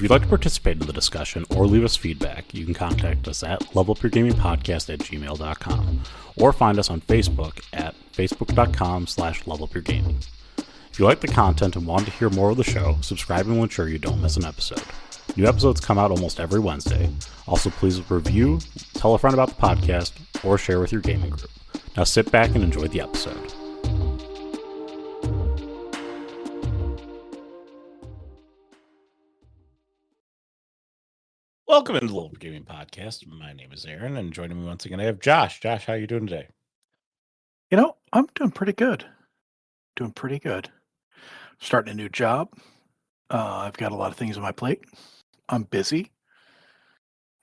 If you'd like to participate in the discussion or leave us feedback, you can contact us at levelupyourgamingpodcast@gmail.com or find us on Facebook at facebook.com/levelupyourgaming. If you like the content and want to hear more of the show, subscribing will ensure you don't miss an episode. New episodes come out almost every Wednesday. Also, please review, tell a friend about the podcast, or share with your gaming group. Now sit back and enjoy the episode. Welcome into the Level Up Gaming Podcast. My name is Aaron, and joining me once again, I have Josh. Josh, how are you doing today? You know, I'm doing pretty good. Starting a new job. I've got a lot of things on my plate. I'm busy.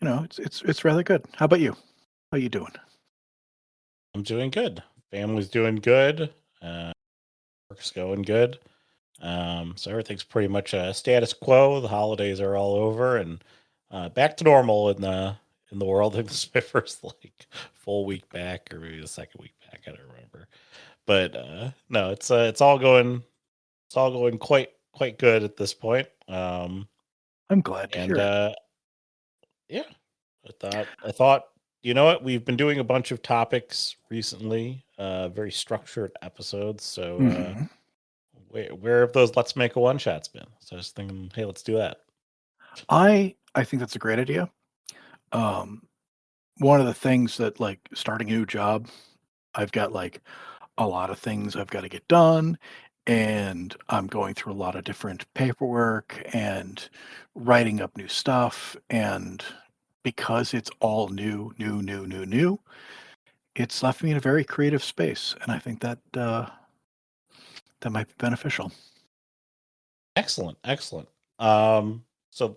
You know, it's rather good. How about you? How you doing? I'm doing good. Family's doing good. Work's going good. So everything's pretty much status quo. The holidays are all over and back to normal in the world. I think this is my first full week back, or maybe the second week back. I don't remember. But no, it's all going quite good at this point. I'm glad to hear it. Yeah, I thought, you know what? We've been doing a bunch of topics recently, very structured episodes. So where have those Let's Make a One Shots been? So I was thinking, hey, let's do that. I think that's a great idea. One of the things that, like, starting a new job, I've got like a lot of things I've got to get done, and I'm going through a lot of different paperwork and writing up new stuff, and because it's all new, it's left me in a very creative space, and I think that that might be beneficial. Excellent. So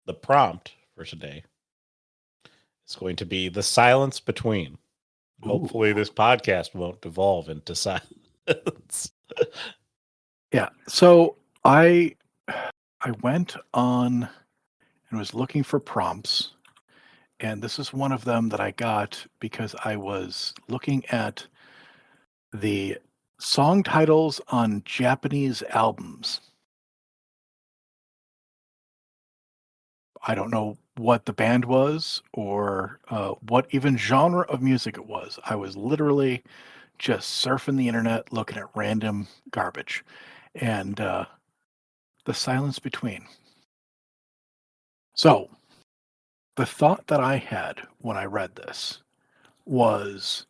the prompt for today is going to be the silence between. Hopefully this podcast won't devolve into silence. Yeah. So I went on and was looking for prompts, and this is one of them that I got because I was looking at the song titles on Japanese albums. I don't know what the band was or what even genre of music it was. I was literally just surfing the internet looking at random garbage, and the silence between. So the thought that I had when I read this was,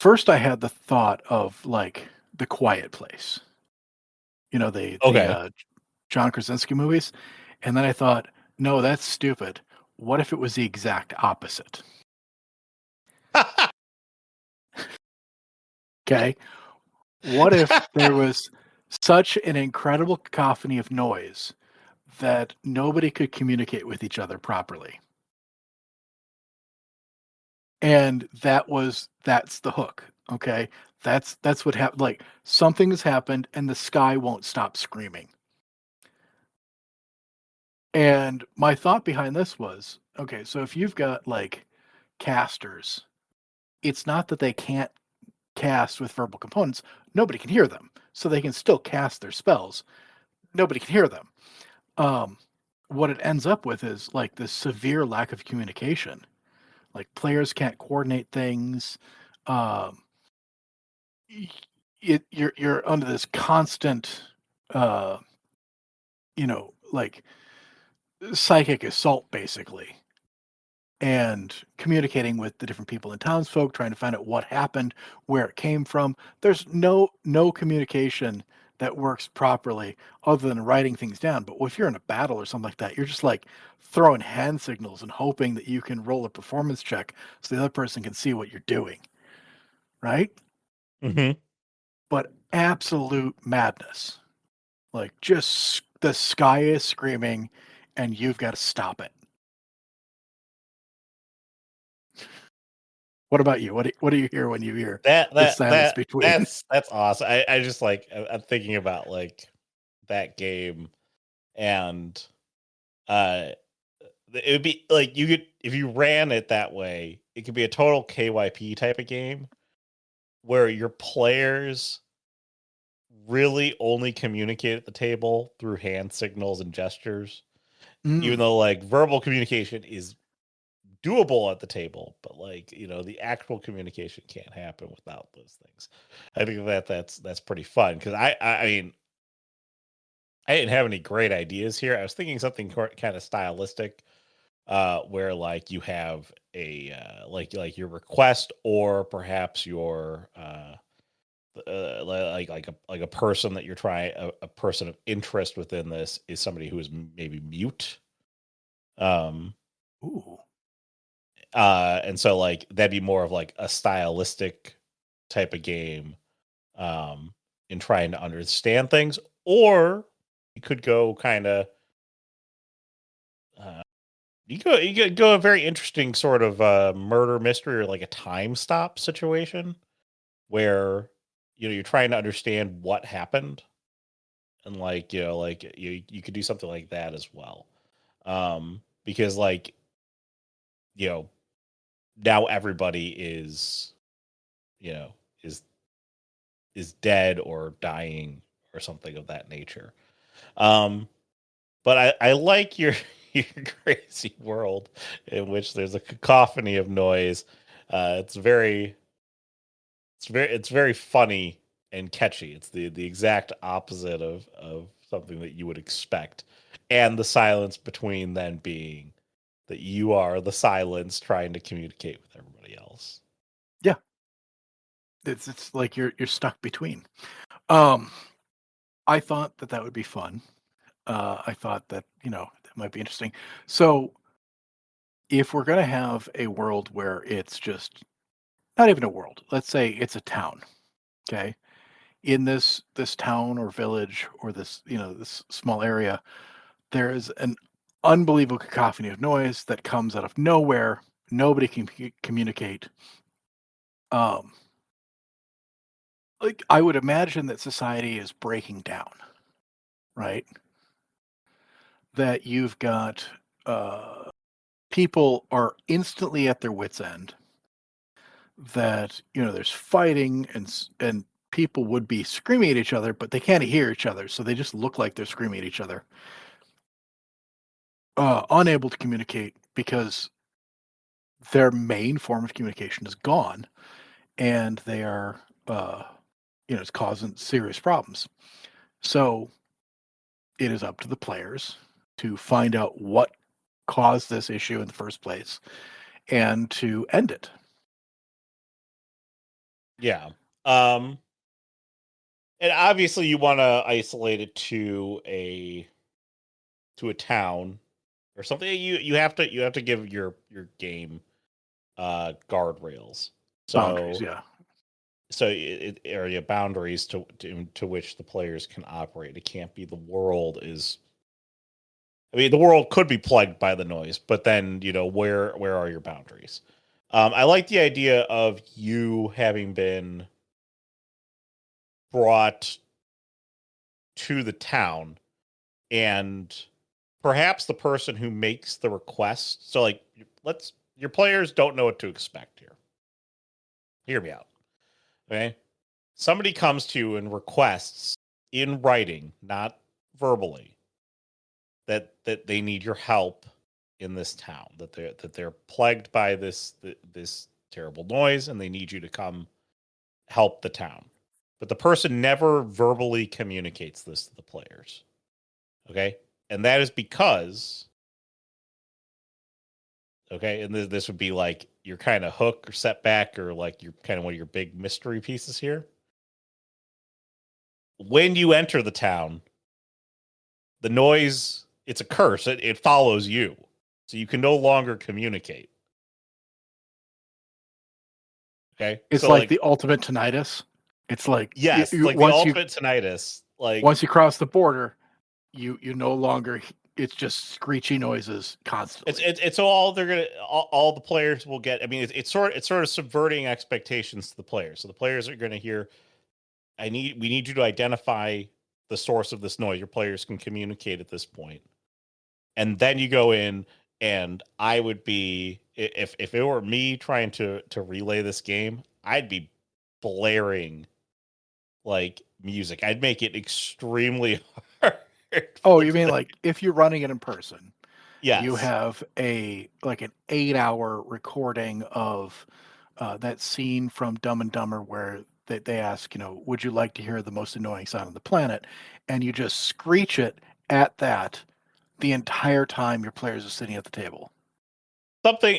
first I had the thought of like The Quiet Place, you know, the John Krasinski movies, and then I thought, no, that's stupid. What if it was the exact opposite? Okay. What if there was such an incredible cacophony of noise that nobody could communicate with each other properly? And that's the hook. Okay. That's what happened. Like, something has happened and the sky won't stop screaming. And my thought behind this was, okay, so if you've got like casters, it's not that they can't cast with verbal components. Nobody can hear them. So they can still cast their spells. Nobody can hear them. What it ends up with is like this severe lack of communication. Like, players can't coordinate things. You're under this constant, like psychic assault, basically, and communicating with the different people in townsfolk, trying to find out what happened, where it came from. There's no communication that works properly other than writing things down. But if you're in a battle or something like that, you're just like throwing hand signals and hoping that you can roll a performance check so the other person can see what you're doing. Right? Mm-hmm. But absolute madness. Like, just the sky is screaming and you've got to stop it. What about you? What do you hear when you hear the silence between? That's awesome. I just I'm thinking about like that game, and it would be like, you could, if you ran it that way, it could be a total KYP type of game where your players really only communicate at the table through hand signals and gestures, even Mm. though like verbal communication is doable at the table, but like, you know, the actual communication can't happen without those things. I think that's pretty fun because I mean, I didn't have any great ideas here. I was thinking something kind of stylistic, where like you have a like your request, or perhaps your like a person that you're trying, a person of interest within this is somebody who is maybe mute. Um, Ooh. and so like that'd be more of like a stylistic type of game, um, in trying to understand things, or you could go kind of uh, you could go a very interesting sort of murder mystery, or like a time stop situation where, you know, you're trying to understand what happened, and like, you know, like you could do something like that as well, because like, you know, now everybody is, you know, is is dead or dying or something of that nature. Um, but I like your your crazy world in which there's a cacophony of noise. It's it's very funny and catchy. It's the exact opposite of something that you would expect. And the silence between then being that you are the silence trying to communicate with everybody else. Yeah. It's like you're stuck between. Um, I thought that that would be fun. I thought that, that might be interesting. So, if we're gonna have a world where it's just not even a world, let's say it's a town, okay? In this town or village or this small area, there is an unbelievable cacophony of noise that comes out of nowhere. Nobody can communicate. Um, like I would imagine that society is breaking down, right? That you've got people are instantly at their wits' end. That there's fighting and people would be screaming at each other, but they can't hear each other, so they just look like they're screaming at each other. Unable to communicate because their main form of communication is gone, and they are, it's causing serious problems. So it is up to the players to find out what caused this issue in the first place and to end it. Yeah. Um, and obviously you want to isolate it to a town or something. You have to give your game guardrails. Boundaries, So yeah. area boundaries to which the players can operate. It can't be the world is. I mean, the world could be plagued by the noise, but then, you know, where are your boundaries? I like the idea of you having been brought to the town, and perhaps the person who makes the request. So, like, let's your players don't know what to expect here. Hear me out, okay? Somebody comes to you and requests in writing, not verbally, that they need your help in this town, that they're plagued by this terrible noise, and they need you to come help the town. But the person never verbally communicates this to the players. Okay? And that is because, okay, and this would be like your kind of hook or setback, or like your kind of one of your big mystery pieces here. When you enter the town, the noise, it's a curse. It follows you. So you can no longer communicate. Okay? It's So like like, the ultimate tinnitus. It's like yes, it's like the ultimate tinnitus. Like, once you cross the border, you no longer it's just screechy noises constantly. it's all they're gonna all the players will get. I mean, it's sort of subverting expectations to the players. So the players are going to hear, we need you to identify the source of this noise. Your players can communicate at this point, and then you go in, and I would be, if it were me trying to relay this game, I'd be blaring like music. I'd make it extremely hard. Oh, for you mean the- like if you're running it in person, you yes. have an 8-hour recording of that scene from Dumb and Dumber where they ask, would you like to hear the most annoying sound on the planet? And you just screech it at that the entire time your players are sitting at the table.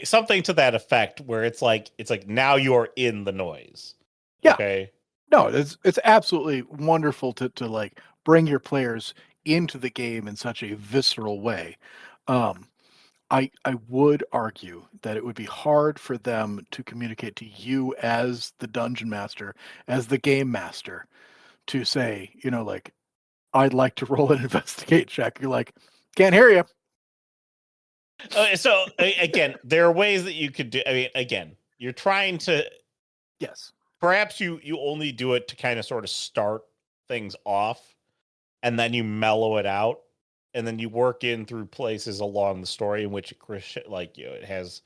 Something to that effect where it's like now you're in the noise. Yeah. Okay. No, it's absolutely wonderful to like bring your players into the game in such a visceral way. Um, I would argue that it would be hard for them to communicate to you as the dungeon master, as the game master, to say, like, I'd like to roll an investigate check. You're like, can't hear you. So again, there are ways that you could do. I mean, again, you're trying to. Yes. Perhaps you only do it to kind of sort of start things off, and then you mellow it out, and then you work in through places along the story in which it has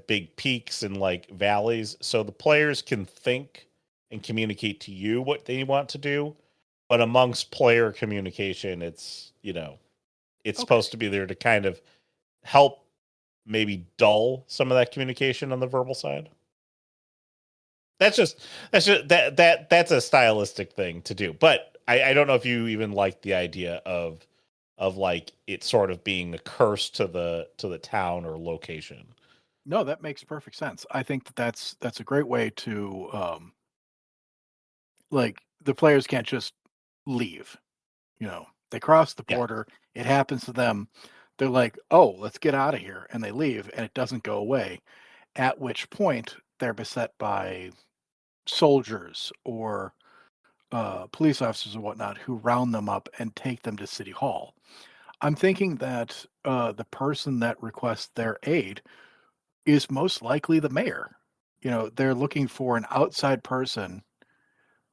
big peaks and like valleys, so the players can think and communicate to you what they want to do. But amongst player communication, it's it's Okay. supposed to be there to kind of help maybe dull some of that communication on the verbal side. That's that's a stylistic thing to do. But I don't know if you even like the idea of like it sort of being a curse to the town or location. No, that makes perfect sense. I think that's a great way to like the players can't just leave. They cross the Yeah. border, it happens to them. They're like, "Oh, let's get out of here." And they leave and it doesn't go away. At which point they're beset by soldiers or police officers or whatnot who round them up and take them to City Hall. I'm thinking that the person that requests their aid is most likely the mayor. They're looking for an outside person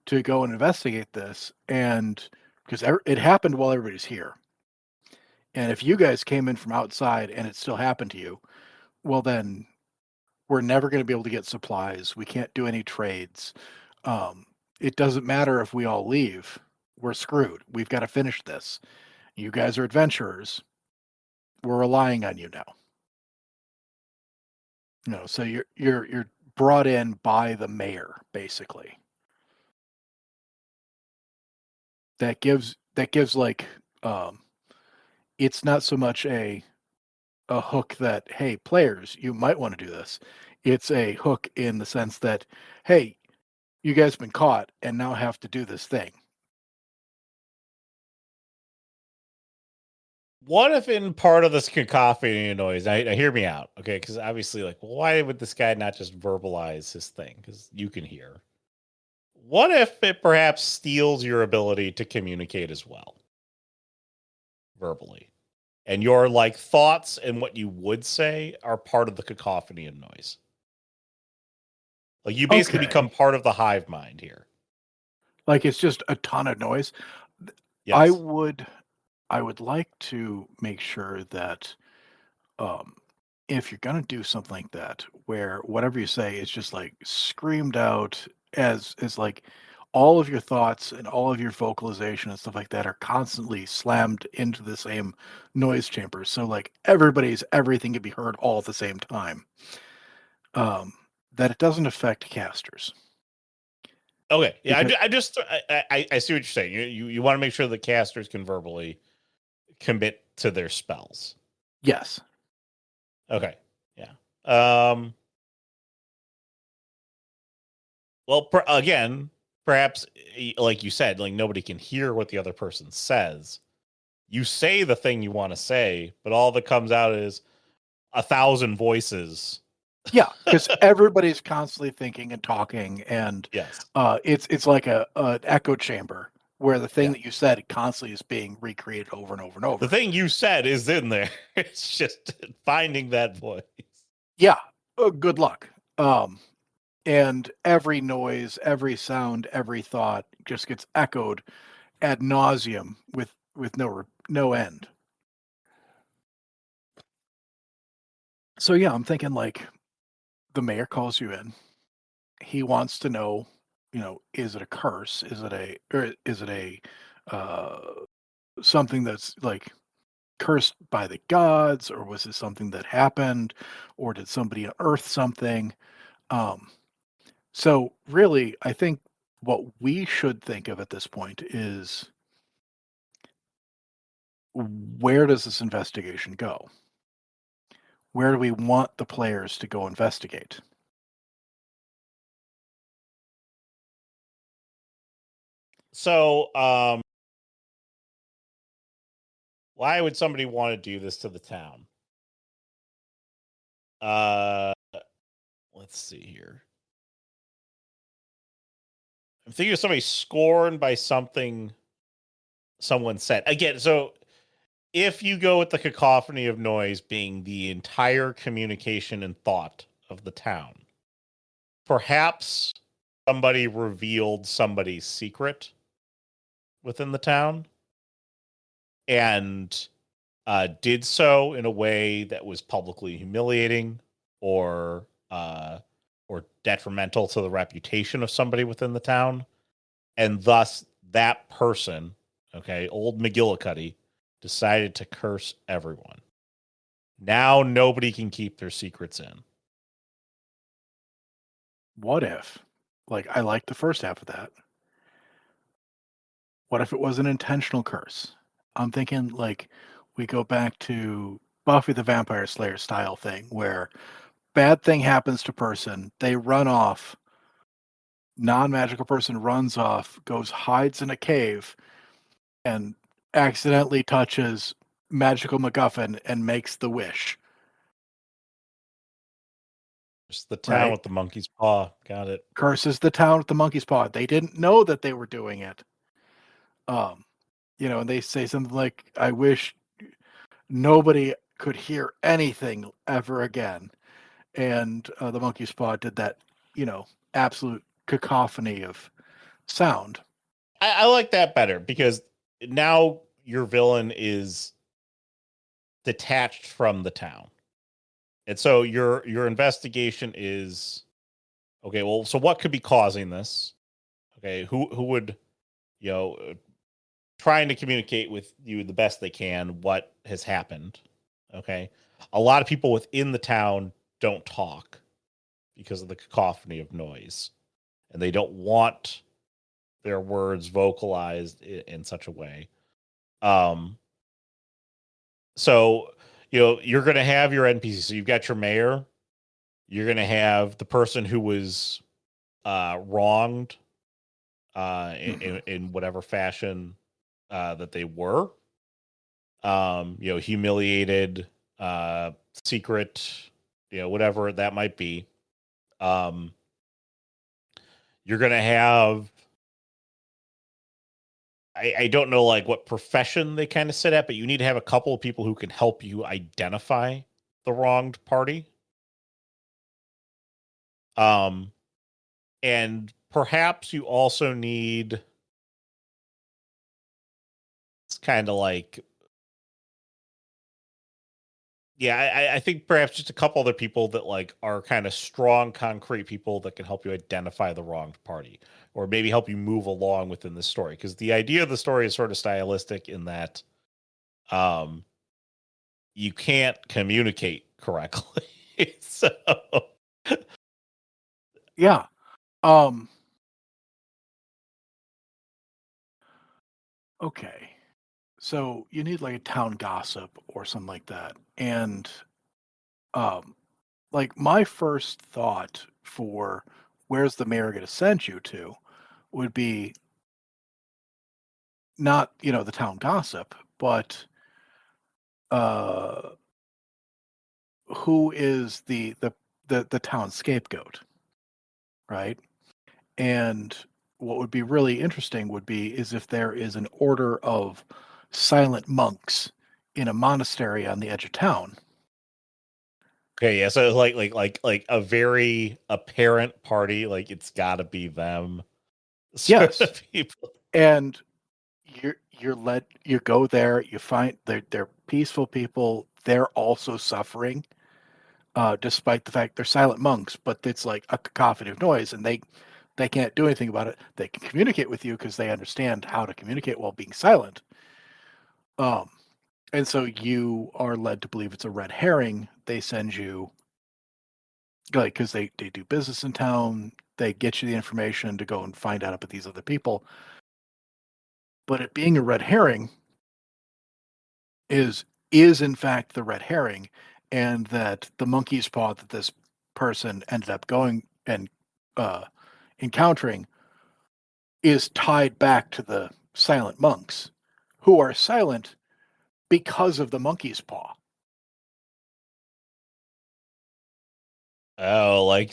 to go and investigate this, and because it happened while everybody's here. And if you guys came in from outside and it still happened to you, well, then we're never going to be able to get supplies. We can't do any trades. Um, it doesn't matter if we all leave. We're screwed. We've got to finish this. You guys are adventurers. We're relying on you now. So you're brought in by the mayor, basically. That gives like it's not so much a hook that, hey, players, you might want to do this. It's a hook in the sense that, hey, you guys have been caught and now have to do this thing. What if in part of this cacophony and noise, now hear me out, okay? Because obviously, like, why would this guy not just verbalize his thing? Because you can hear. What if it perhaps steals your ability to communicate as well, verbally? And your like thoughts and what you would say are part of the cacophony and noise. Like you basically Okay. become part of the hive mind here. Like it's just a ton of noise. I Yes. would I would like to make sure that um if you're gonna do something like that, where whatever you say is just like screamed out as like all of your thoughts and all of your vocalization and stuff like that are constantly slammed into the same noise chamber. So like everything can be heard all at the same time. Um, that it doesn't affect casters. Okay. Yeah. Because I just I see what you're saying. You want to make sure the casters can verbally commit to their spells. yes. Okay. Yeah. Well, again, perhaps like you said, like nobody can hear what the other person says. You say the thing you want to say, but all that comes out is 1,000 voices. Yeah, because everybody's constantly thinking and talking, and Yes. it's like an echo chamber where the thing Yeah. that you said constantly is being recreated over and over and over. The thing you said is in there. It's just finding that voice. Yeah, good luck. And every noise, every sound, every thought just gets echoed ad nauseum with no end. So yeah, I'm thinking like the mayor calls you in. He wants to know is it a curse? Is it a something that's like cursed by the gods, or was it something that happened, or did somebody unearth something? Um, so really, I think what we should think of at this point is, where does this investigation go? Where do we want the players to go investigate? So, why would somebody want to do this to the town? Uh, let's see here. I'm thinking of somebody scorned by something someone said. Again, so if you go with the cacophony of noise being the entire communication and thought of the town, perhaps somebody revealed somebody's secret within the town and did so in a way that was publicly humiliating or detrimental to the reputation of somebody within the town, and thus that person, okay, old McGillicuddy, decided to curse everyone. Now nobody can keep their secrets in. What if, like, I like the first half of that. What if it was an intentional curse? I'm thinking like we go back to Buffy the Vampire Slayer style thing where bad thing happens to person, they run off, non-magical person runs off, goes hides in a cave and accidentally touches magical MacGuffin and makes the wish. Just the town Right? with the monkey's paw. Got it. Curses the town with the monkey's paw. They didn't know that they were doing it. Um, and they say something like, I wish nobody could hear anything ever again. And the monkey's paw did that, absolute cacophony of sound. I like that better because now your villain is detached from the town. And so your investigation is okay, well, so what could be causing this? Okay, who would, trying to communicate with you the best they can what has happened. Okay? A lot of people within the town don't talk because of the cacophony of noise, and they don't want their words vocalized in such a way. So you're going to have your NPC. So you've got your mayor. You're going to have the person who was wronged in whatever fashion that they were. Humiliated, secret, whatever that might be. You're going to have, I don't know like what profession they kind of sit at, but you need to have a couple of people who can help you identify the wronged party. And perhaps you also need, it's kind of like, yeah, I think perhaps just a couple other people that like are kind of strong, concrete people that can help you identify the wronged party, or maybe help you move along within the story. Because the idea of the story is sort of stylistic in that, you can't communicate correctly. So, Yeah. Okay. So you need like a town gossip or something like that. And like my first thought for where's the mayor going to send you to would be not, the town gossip, but uh who is the town scapegoat, right? And what would be really interesting would be is if there is an order of silent monks in a monastery on the edge of town. okay, yeah, so like a very apparent party, like it's got to be them. Yes. Sort of people. And you go there, you find they're peaceful people. They're also suffering, despite the fact they're silent monks, but it's like a cacophony of noise, and they can't do anything about it. They can communicate with you because they understand how to communicate while being silent. Um, and so you are led to believe it's a red herring. They send you, like, because they do business in town. They get you the information to go and find out about these other people. But it being a red herring is in fact the red herring, and that the monkey's paw that this person ended up going and uh, encountering is tied back to the silent monks, who are silent because of the monkey's paw. Oh,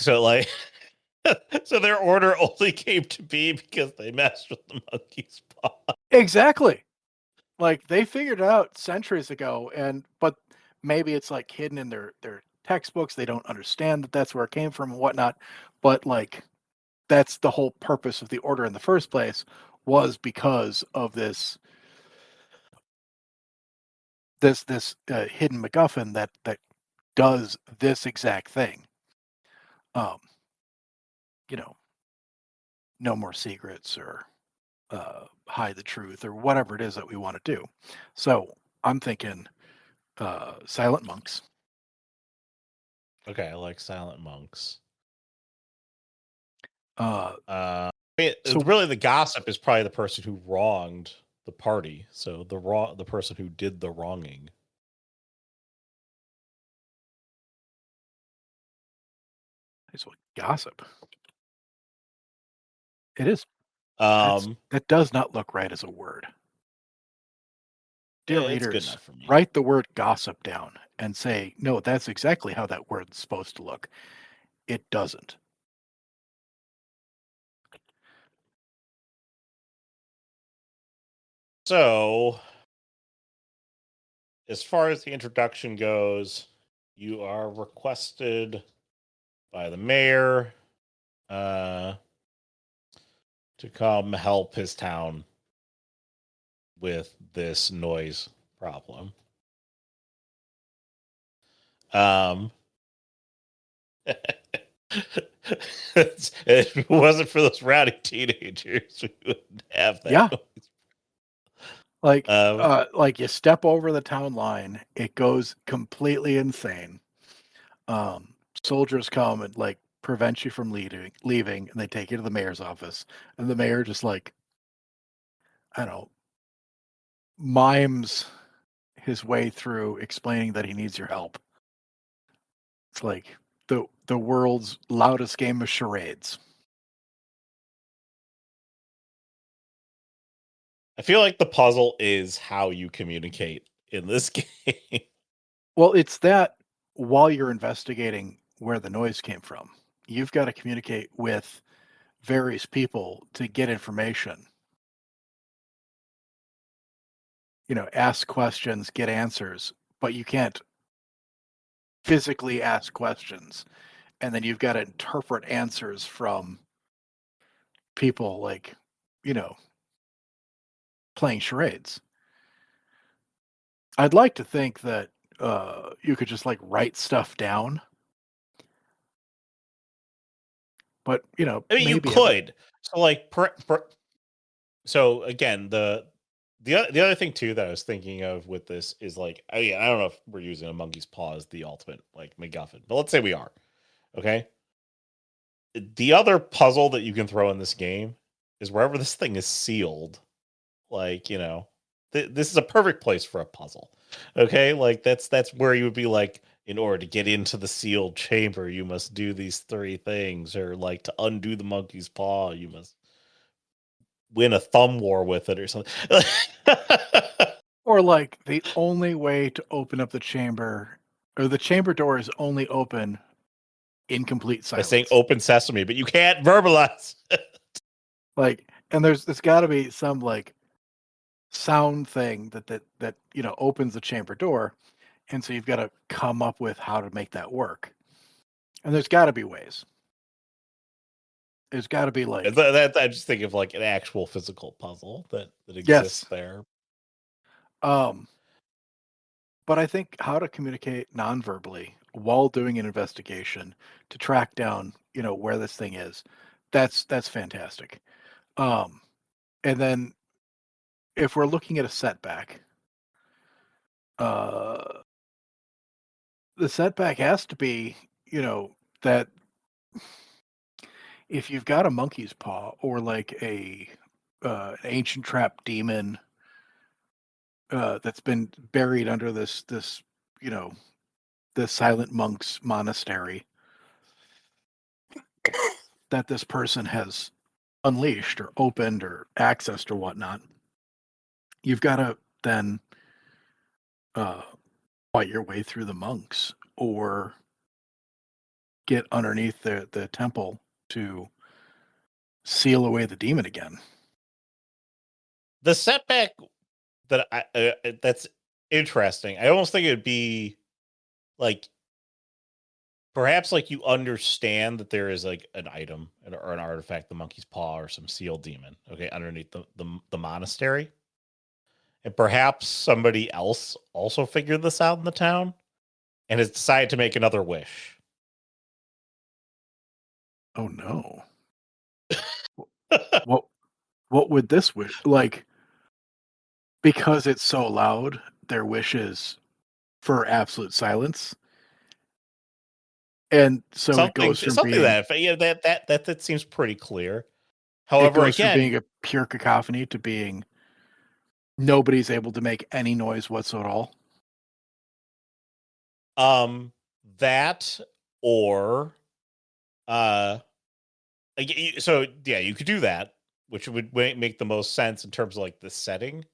so their order only came to be because they messed with the monkey's paw. Exactly. Like they figured it out centuries ago, but maybe it's like hidden in their textbooks. They don't understand that that's where it came from and whatnot. But like that's the whole purpose of the order in the first place, was because of this hidden MacGuffin that does this exact thing. Um, you know, no more secrets, or hide the truth, or whatever it is that we want to do. So I'm thinking silent monks. Okay, I like silent monks. Uh, So really, the gossip is probably the person who wronged the party. So the person who did the wronging. It's what gossip. It is. That does not look right as a word. Dear it's good readers, enough for me. write the word gossip down and say, no, that's exactly how that word's supposed to look. It doesn't. So, as far as the introduction goes, you are requested by the mayor to come help his town with this noise problem. If it wasn't for those rowdy teenagers, we wouldn't have that Yeah. noise. Like you step over the town line, it goes completely insane. Soldiers come and like prevent you from leaving, and they take you to the mayor's office, and the mayor just like, I don't know, mimes his way through explaining that he needs your help. It's like the world's loudest game of charades. I feel like the puzzle is how you communicate in this game. Well, it's that while you're investigating where the noise came from, you've got to communicate with various people to get information. Ask questions, get answers, but you can't physically ask questions. And then you've got to interpret answers from people, like, playing charades. I'd like to think that you could just like write stuff down, but I mean, maybe you could. So, like, so again, the other thing too that I was thinking of with this is like, I don't know if we're using a monkey's paw as the ultimate like MacGuffin, but let's say we are. Okay. The other puzzle that you can throw in this game is wherever this thing is sealed. Like, this is a perfect place for a puzzle. Okay, like that's where you would be like, in order to get into the sealed chamber, you must do these three things, or like to undo the monkey's paw, you must win a thumb war with it, or something. Or like the only way to open up the chamber, or the chamber door is only open in complete By silence. saying "open sesame," but you can't verbalize. Like, and there's got to be some like sound thing that opens the chamber door, and so you've got to come up with how to make that work. And there's got to be ways. There's got to be like that. I just think of like an actual physical puzzle that exists there. But I think how to communicate non-verbally while doing an investigation to track down, where this thing is, That's fantastic. And then if we're looking at a setback, uh, the setback has to be, that if you've got a monkey's paw or like an ancient trap demon that's been buried under this you know the silent monks monastery that this person has unleashed or opened or accessed or whatnot, you've got to then uh, fight your way through the monks or get underneath the temple to seal away the demon again. The setback that that's interesting. I almost think it'd be like perhaps like you understand that there is like an item or an artifact, the monkey's paw or some sealed demon, okay, underneath the monastery. And perhaps somebody else also figured this out in the town and has decided to make another wish. Oh no. what what would this wish like? Because it's so loud, their wish is for absolute silence. And so it something goes from something being that yeah that seems pretty clear. it However, goes from again, being a pure cacophony to being nobody's able to make any noise whatsoever at all. that or uh so yeah, you could do that, which would make the most sense in terms of like the setting,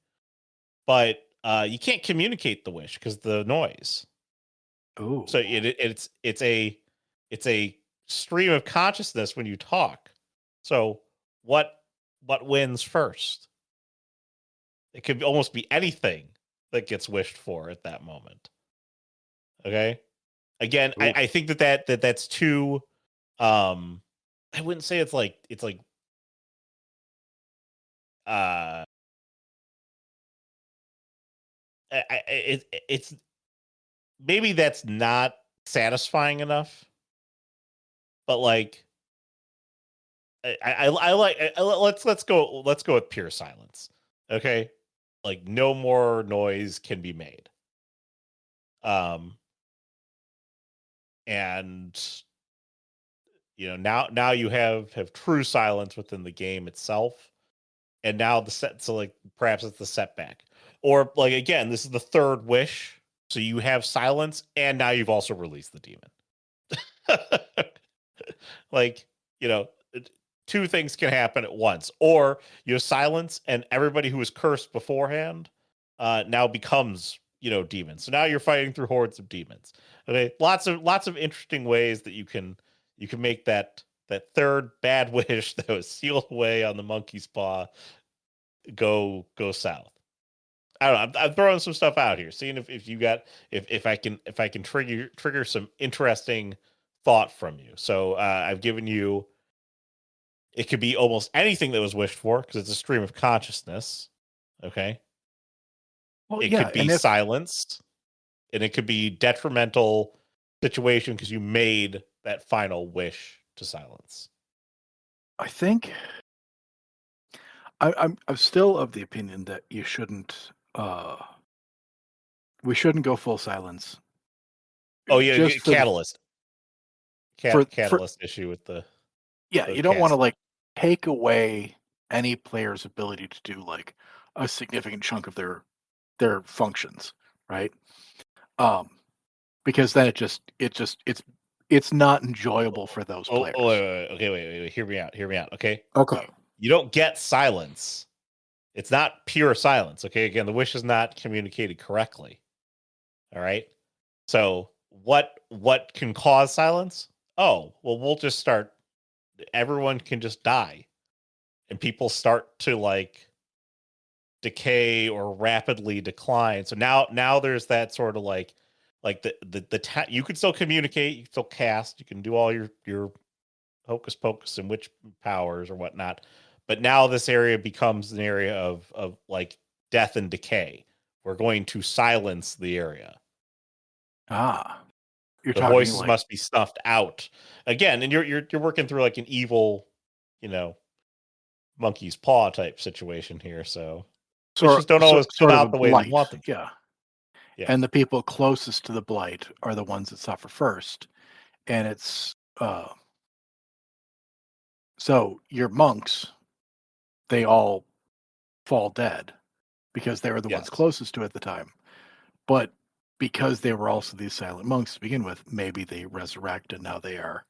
but you can't communicate the wish because the noise. Oh. So it's a stream of consciousness when you talk. So what wins first? It could almost be anything that gets wished for at that moment. Okay. Again, I think that's too I wouldn't say it's like uh it's maybe that's not satisfying enough, but like I like let's go with pure silence. Okay, like no more noise can be made. And now you have true silence within the game itself, and now the set so like perhaps it's the setback, or like again this is the third wish, so you have silence and now you've also released the demon. Like, two things can happen at once, or you have silence and everybody who was cursed beforehand now becomes demons, so now you're fighting through hordes of demons. Okay, lots of interesting ways that you can make that third bad wish that was sealed away on the monkey's paw go south. I don't know. I'm throwing some stuff out here, seeing if you got if I can trigger some interesting thought from you. So I've given you. It could be almost anything that was wished for because it's a stream of consciousness. Okay. Well, It yeah, could be and if silenced, and it could be detrimental situation because you made that final wish to silence. I think I'm still of the opinion that you shouldn't we shouldn't go full silence. Oh yeah, Just for the catalyst. for Catalyst issue with yeah, the you don't want to cast. like take away any player's ability to do like a significant chunk of their functions, right? Um, because then it's not enjoyable for those players. Okay, wait. Hear me out. Okay, Okay. you don't get silence. It's not pure silence. Okay, again, the wish is not communicated correctly. All right. So what can cause silence? Oh, well, we'll just start. Everyone can just die, and people start to like decay or rapidly decline. So now there's that sort of like you can still communicate, you can still cast, you can do all your hocus pocus and witch powers or whatnot. But now this area becomes an area of like death and decay. We're going to silence the area. Ah, you're The talking voices like must be snuffed out again, and you're working through like an evil monkey's paw type situation here. So Sort, wishes don't always come sort of out a the way they blight. want them. Yeah. Yeah. And the people closest to the blight are the ones that suffer first. And it's so your monks, they all fall dead because they were the ones Yes. closest to it at the time. But because they were also these silent monks to begin with, maybe they resurrect and now they are.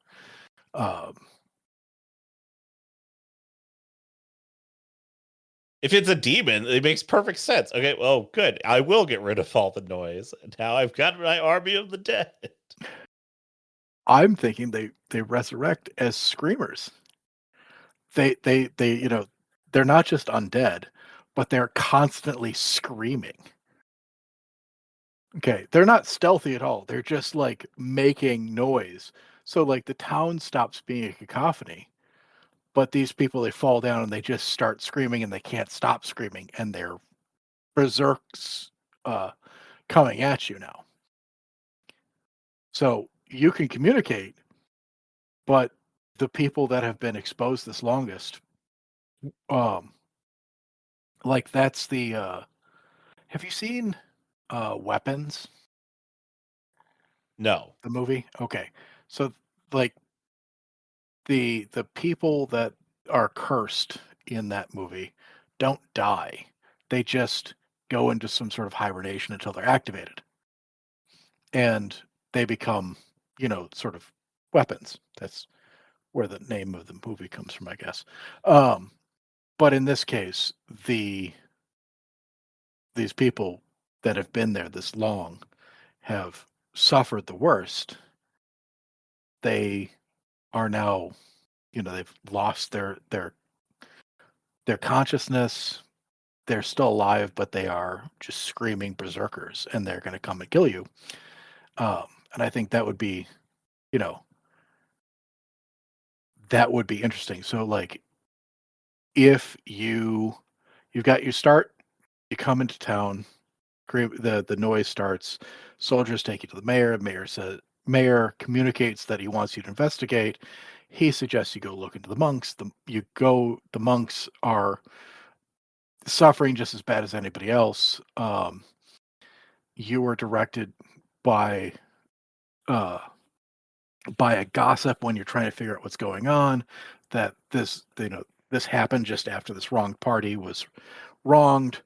If it's a demon, it makes perfect sense. Okay, well, good. I will get rid of all the noise. And now I've got my army of the dead. I'm thinking they resurrect as screamers. They they're not just undead, but they're constantly screaming. Okay, they're not stealthy at all. They're just like making noise. So like the town stops being a cacophony, but these people, they fall down and they just start screaming and they can't stop screaming and they're berserks coming at you now. So you can communicate, but the people that have been exposed this longest, um, like that's the have you seen Weapons, No. the movie? Okay. So like the people that are cursed in that movie don't die. They just go into some sort of hibernation until they're activated. And they become, sort of weapons. That's where the name of the movie comes from, I guess. But in this case, these people that have been there this long have suffered the worst. They are now, they've lost their consciousness. They're still alive, but they are just screaming berserkers, and they're going to come and kill you. And I think that would be, you know, that would be interesting. So, like, if you've got your start, you come into town, the noise starts, soldiers take you to the mayor. Mayor communicates that he wants you to investigate. He suggests you go look into the monks. The monks are suffering just as bad as anybody else. You were directed by uh, by a gossip when you're trying to figure out what's going on. That this happened just after this wronged party was wronged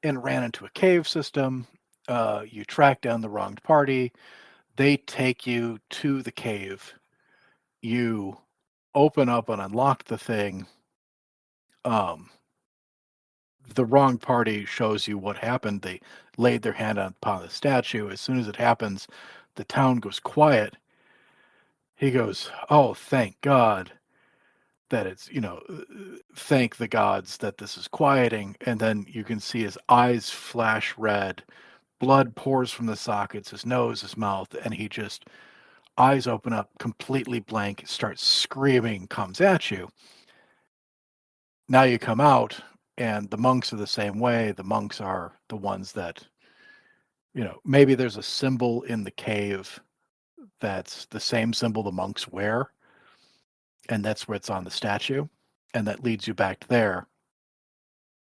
and ran into a cave system. You track down the wronged party. They take you to the cave. You open up and unlock the thing. The wrong party shows you what happened. They laid their hand upon the statue. As soon as it happens, the town goes quiet. He goes, "Oh, thank God that it's, thank the gods that this is quieting." And then you can see his eyes flash red. Blood pours from the sockets, his nose, his mouth, and he just, eyes open up, completely blank, starts screaming, comes at you. Now you come out, and the monks are the same way. The monks are the ones that, maybe there's a symbol in the cave that's the same symbol the monks wear, and that's where it's on the statue, and that leads you back to there.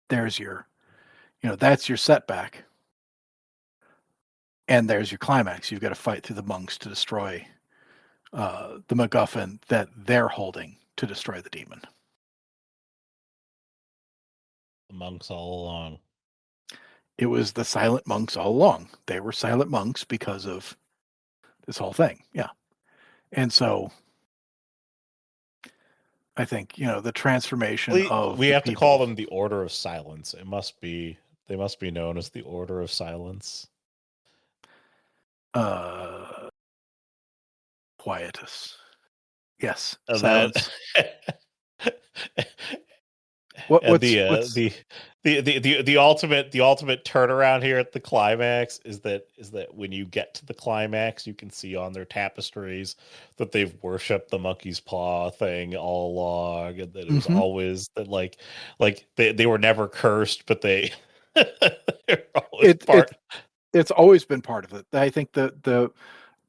There's your, that's your setback, and there's your climax. You've got to fight through the monks to destroy the MacGuffin that they're holding to destroy the demon. The monks all along. It was the silent monks all along. They were silent monks because of this whole thing. Yeah. And so I think, the transformation of We the have to call people. them the Order of Silence. They must be known as the Order of Silence. Quietus. Yes. And Silence. And the ultimate turnaround here at the climax is that when you get to the climax, you can see on their tapestries that they've worshipped the monkey's paw thing all along, and that it was always that like they were never cursed, but they're always it's always been part of it. I think the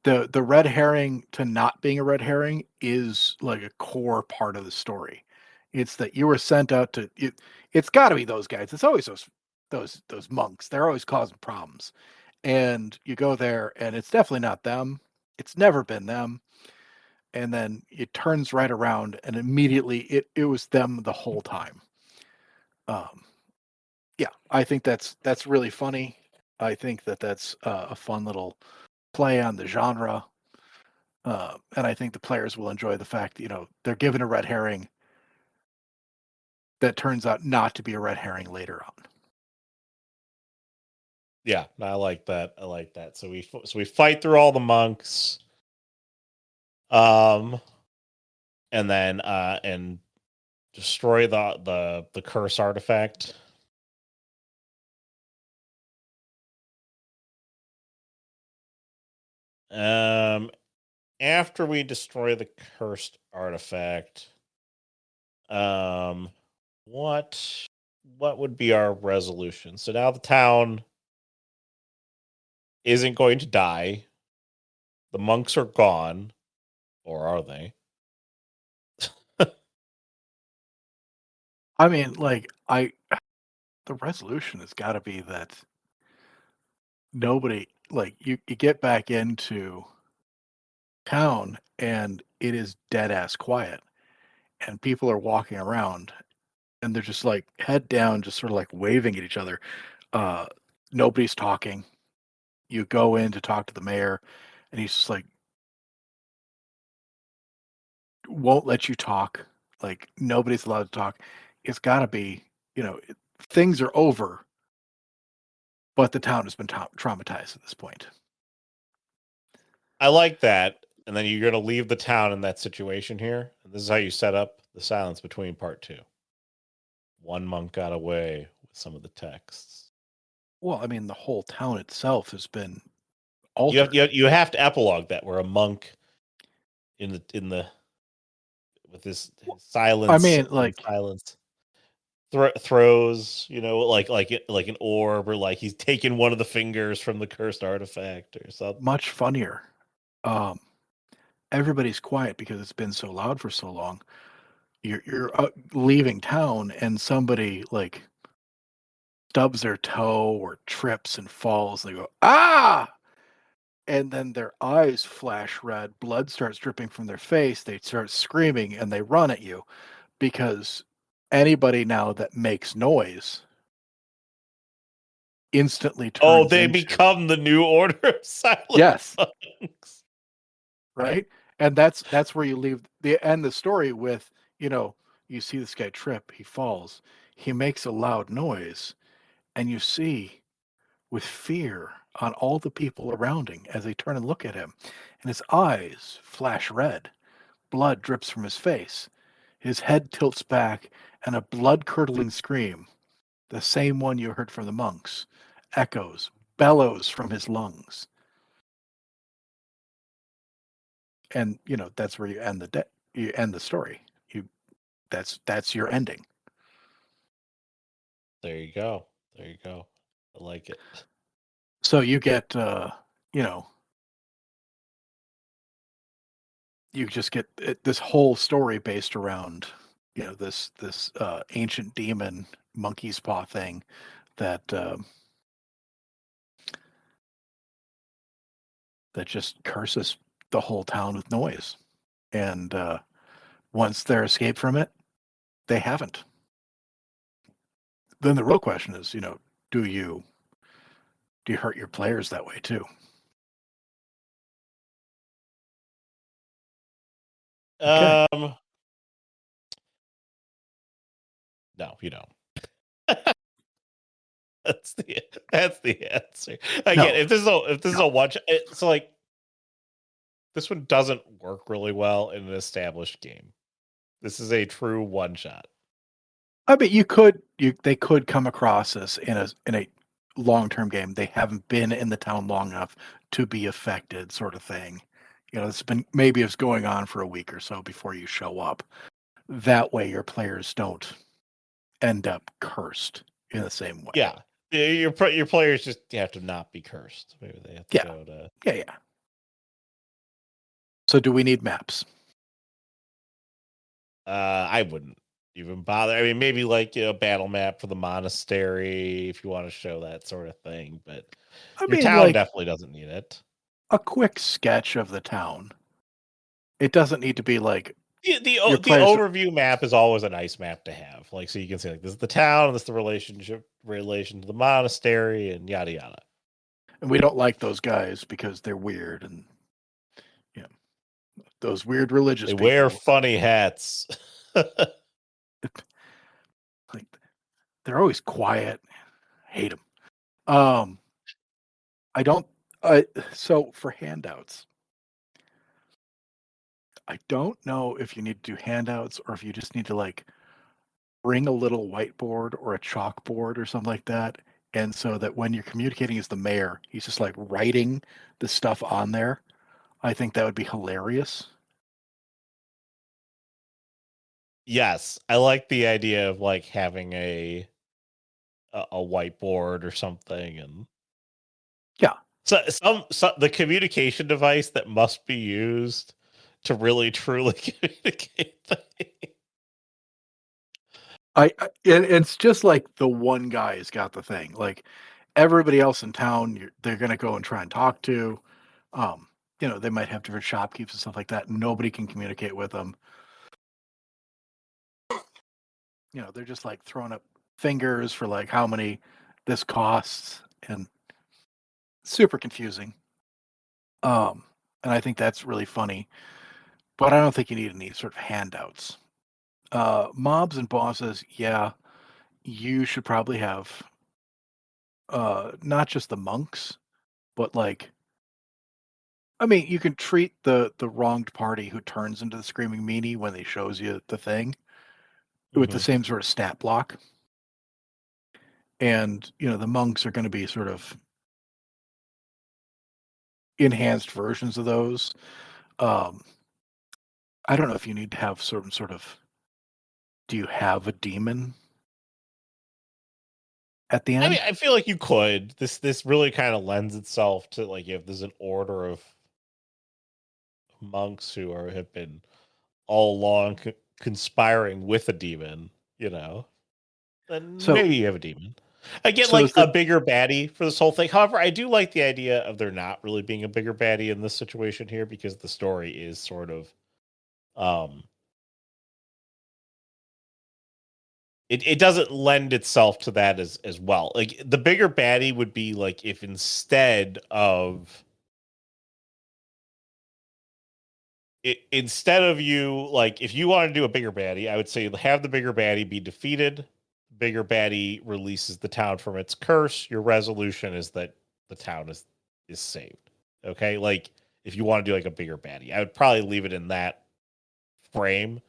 the red herring to not being a red herring is like a core part of the story. It's that you were sent out to it. It's got to be those guys. It's always those monks. They're always causing problems, and you go there, and it's definitely not them. It's never been them. And then it turns right around, and immediately it was them the whole time. Um, yeah, I think that's really funny. I think that's a fun little play on the genre. And I think the players will enjoy the fact that, they're given a red herring that turns out not to be a red herring later on. Yeah, I like that. I like that. So we fight through all the monks, and then and destroy the curse artifact. After we destroy the cursed artifact, what would be our resolution? So now the town isn't going to die. The monks are gone, or are they? I mean, the resolution has got to be that nobody, you get back into town and it is dead ass quiet, and people are walking around and they're just like head down, just sort of like waving at each other. Uh, Nobody's talking. You go in to talk to the mayor, and he's just like, won't let you talk. Like nobody's allowed to talk. It's got to be, things are over, but the town has been traumatized at this point. I like that. And then you're going to leave the town in that situation here. And this is how you set up the silence between part two. One monk got away with some of the texts. Well, I mean, the whole town itself has been altered. You have to epilogue that where a monk in the with this silence. I mean, silence throws, like an orb, or like he's taken one of the fingers from the cursed artifact or something. much funnier. Um, Everybody's quiet because it's been so loud for so long. You're leaving town, and somebody like stubs their toe or trips and falls. And they go, ah! And then their eyes flash red, blood starts dripping from their face, they start screaming, and they run at you because anybody now that makes noise instantly Oh, turns they into become the new order of silence. yes, monks. right? And that's where you leave the story with, you see this guy trip, he falls, he makes a loud noise, and you see with fear on all the people around him as they turn and look at him, and his eyes flash red. Blood drips from his face. His head tilts back, and a blood-curdling scream, the same one you heard from the monks, echoes, bellows from his lungs. And that's where you end you end the story. That's your ending. There you go. There you go. I like it. So you get you just get this whole story based around this ancient demon monkey's paw thing that that just curses the whole town with noise. And once they're escaped from it, they haven't. Then the real question is, do you hurt your players that way too? Okay. No, you don't. That's the answer. Again, No. if this is a watch, so like this one doesn't work really well in an established game. This is a true one shot. I mean, they could come across this in a long-term game. They haven't been in the town long enough to be affected, sort of thing. Maybe it's going on for a week or so before you show up. That way, your players don't end up cursed in the same way. Yeah, your players just have to not be cursed. Maybe they have to go to yeah. So do we need maps? I wouldn't even bother. I mean, maybe like a battle map for the monastery if you want to show that sort of thing, but I your mean, town like definitely doesn't need it. a quick sketch of the town. It doesn't need to be like The players, overview map is always a nice map to have. Like, so you can say like this is the town, this is the relation to the monastery, and yada yada. and we don't like those guys because they're weird and you know those weird religious They wear people. funny hats. Like they're always quiet. Hate them. Um, I don't. So for handouts, I don't know if you need to do handouts or if you just need to like bring a little whiteboard or a chalkboard or something like that. And so that when you're communicating as the mayor, he's just like writing the stuff on there. I think that would be hilarious. Yes, I like the idea of like having a whiteboard or something, and Yeah. so some the communication device that must be used to really truly communicate things. It's just like the one guy's got the thing. Like everybody else in town, they're going to go and try and talk to. Um, they might have different shopkeepers and stuff like that. Nobody can communicate with them. They're just like throwing up fingers for like how many this costs and super confusing. And I think that's really funny, but I don't think you need any sort of handouts. Mobs and bosses, yeah, you should probably have not just the monks, but like I mean, you can treat the wronged party who turns into the screaming meanie when they shows you the thing with the Mhm. same sort of stat block. And the monks are going to be sort of enhanced versions of those. Um, I don't know if you need to have some sort of. Do you have a demon at the I mean, end? I feel like you could. This really kind of lends itself to like if there's an order of monks who have been all along conspiring with a demon, then So maybe you have a demon. Again, so like is a the bigger baddie for this whole thing. However, I do like the idea of there not really being a bigger baddie in this situation here because the story is sort of um it doesn't lend itself to that as well. Like the bigger baddie would be like if instead of you like if you want to do a bigger baddie, I would say have the bigger baddie be defeated. Bigger baddie releases the town from its curse. Your resolution is that the town is saved. Okay, like if you want to do like a bigger baddie, I would probably leave it in that frame,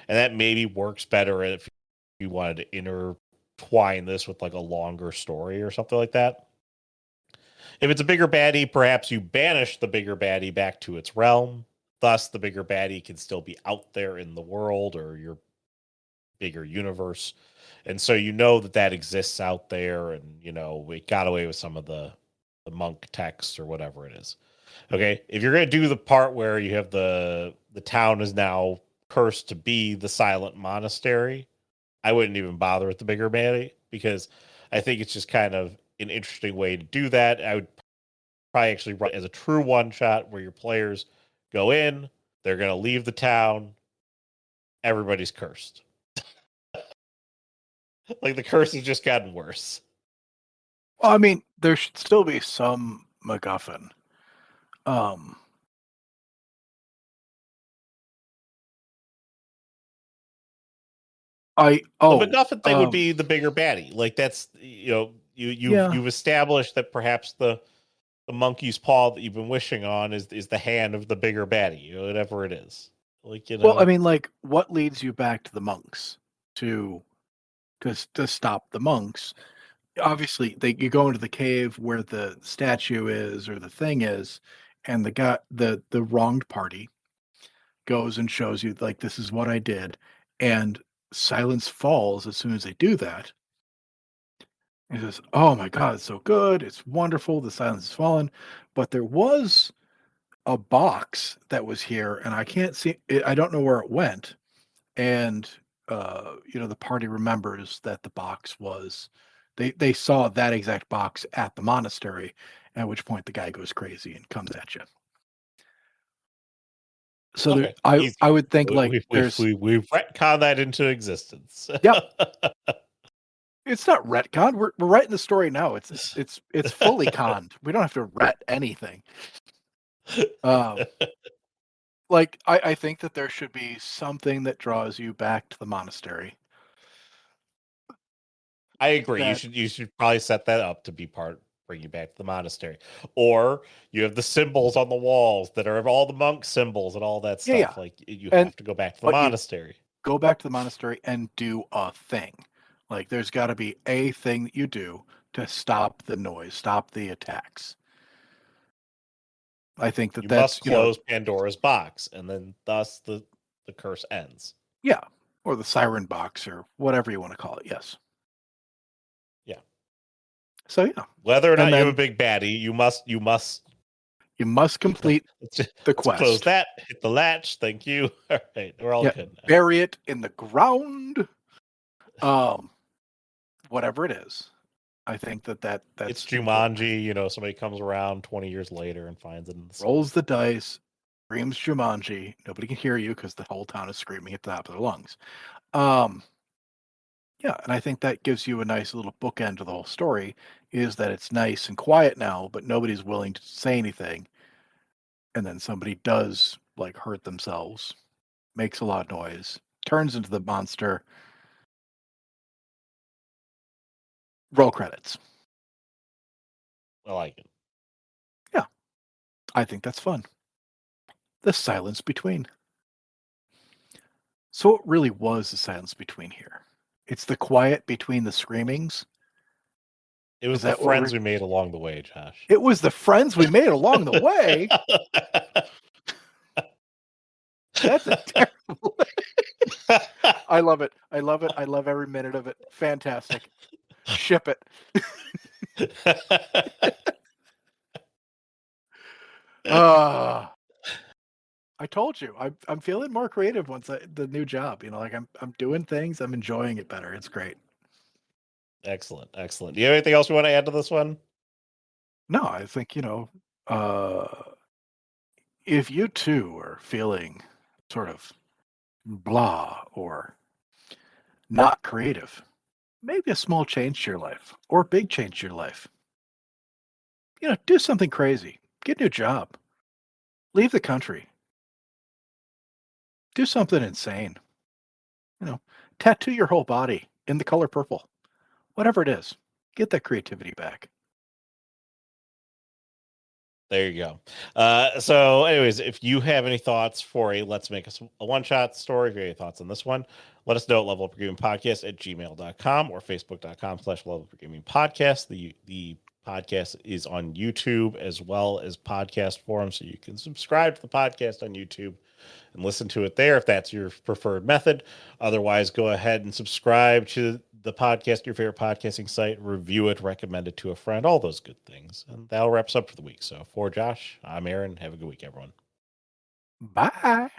and that maybe works better if you wanted to intertwine this with like a longer story or something like that. If it's a bigger baddie, perhaps you banish the bigger baddie back to its realm. Thus, the bigger baddie can still be out there in the world or your bigger universe. And so you know that exists out there, and it got away with some of the monk texts or whatever it is. Okay, if you're gonna do the part where you have the town is now cursed to be the silent monastery, I wouldn't even bother with the bigger baddie because I think it's just kind of an interesting way to do that. I would probably actually run as a true one shot where your players go in, they're going to leave the town, everybody's cursed. Like the curse has just gotten worse. well, I mean, there should still be some MacGuffin. Um, I The oh MacGuffin thing would be the bigger baddie. Like that's yeah. you've established that perhaps the monkey's paw that you've been wishing on is the hand of the bigger baddie, whatever it is. Like Well, I mean, like, what leads you back to the monks to to stop the monks? Obviously, you go into the cave where the statue is or the thing is, and the wronged party goes and shows you like this is what I did, and silence falls as soon as they do that. He says, "Oh my God, it's so good! It's wonderful. The silence has fallen." But there was a box that was here, and I can't see it. I don't know where it went. And the party remembers that the box was they saw that exact box at the monastery, at which point the guy goes crazy and comes at you. So there, Okay, I easy. I would think We, like we, we, there's we, we've retconned that into existence. yep. It's not retcon. We're writing the story now. It's fully conned. We don't have to ret anything. Like I think that there should be something that draws you back to the monastery. I agree. That You should probably set that up to be bring you back to the monastery, or you have the symbols on the walls that are all the monk symbols and all that yeah, stuff. Like you and have to go back to the but you monastery. go back to the monastery and do a thing. Like there's got to be a thing that you do to stop the noise, stop the attacks. I think that You that's must close Pandora's box, and then thus the curse ends. yeah, or the siren box or whatever you want to call it. Yes. Yeah. So yeah, Whether or and not you have a then big baddie, you must you must complete the let's quest. close that. Hit the latch. Thank you. All right, we're all good now. Bury it in the ground. Whatever it is. I think that's It's Jumanji. Somebody comes around 20 years later and finds it in the rolls the dice, screams Jumanji. Nobody can hear you because the whole town is screaming at the top of their lungs. Yeah, and I think that gives you a nice little bookend to the whole story, is that it's nice and quiet now, but nobody's willing to say anything. And then somebody does like hurt themselves, makes a lot of noise, turns into the monster. Roll credits. I like it. Yeah, I think that's fun. The silence between. So what really was the silence between here? It's the quiet between the screamings. It was the friends we made along the way, Josh. It was the friends we made along the way. That's a terrible. I love it. I love it. I love every minute of it. Fantastic. Ship it. I told you. I'm feeling more creative once the new job. Like I'm doing things. I'm enjoying it better. It's great. Excellent. Do you have anything else you want to add to this one? No, I think if you too are feeling sort of blah or not creative, maybe a small change to your life or a big change to your life. Do something crazy. Get a new job. Leave the country. Do something insane. Tattoo your whole body in the color purple. Whatever it is, get that creativity back. There you go. So anyways, if you have any thoughts for a Let's Make a One-Shot story, if you have any thoughts on this one, let us know at levelupyourgaming@gmail.com or facebook.com/levelupyourgaming-podcast. The podcast is on YouTube as well as podcast forum, so you can subscribe to the podcast on YouTube and listen to it there if that's your preferred method. Otherwise, go ahead and subscribe to the podcast, your favorite podcasting site, review it, recommend it to a friend, all those good things. And that'll wrap us up for the week. So for Josh, I'm Aaron. Have a good week, everyone. Bye.